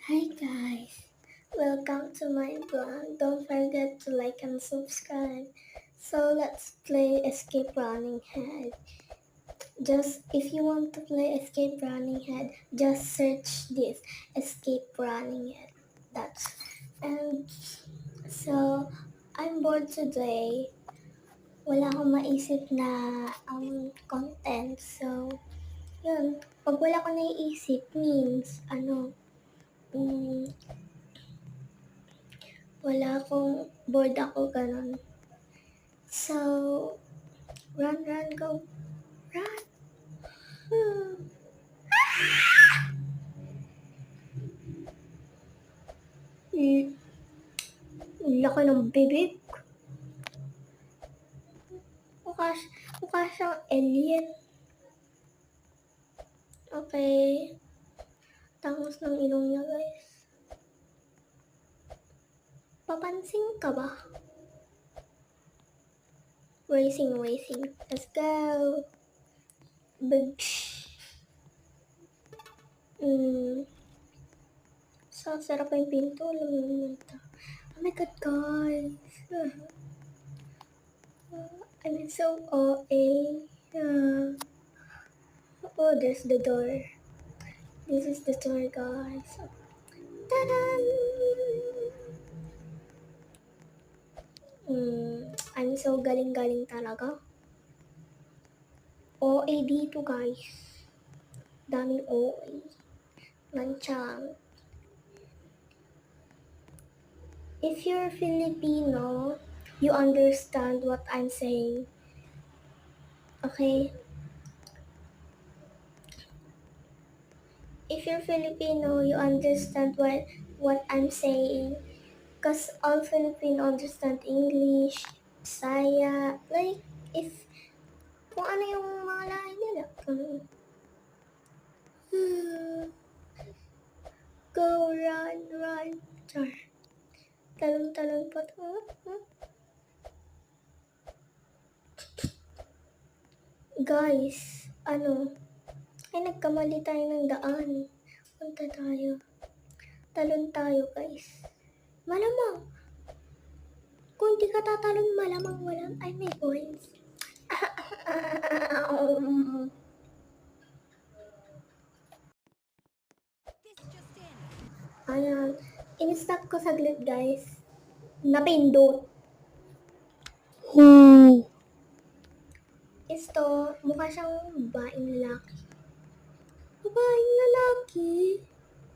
Hi guys, welcome to my blog. Don't forget to like and subscribe. So let's play Escape Running Head. Just if you want to play Escape Running Head, just search this Escape Running Head. That's and so I'm bored today. Wala akong maisip na content. So yun, pag wala akong naiisip means mm, wala akong bored ako ganun. So, run, run, go, run. Hmm. Laki ng bibig. Mukha, mukha siyang alien. Okay. Tangos ng ilong niya, guys. Papansin ka ba? Racing. Let's go. Big. Sarap yung pinto. Alam mo naman ito. Oh my god, guys. I'm so OA. Oh, there's the door. This is the door, guys. Ta-da! I'm so galing-galing talaga. OA dito, guys. Daming OA. Manchang. If you're Filipino, you understand what I'm saying. Okay? If you're Filipino, you understand what I'm saying. Because all Filipino understand English, Bisaya, like, if, kung ano yung mga lahi nila. Go, run. Char. Talon pa to. Guys, ay nagkamali tayo ng daan. Punta tayo. Talon tayo, guys. Malamang. Kung di ka tatalon, malamang walang, ay may points. Ayan. In-stop ko saglit, guys. Napindot. Isto, mukha siyang babaeng lalaki. Babaeng lalaki?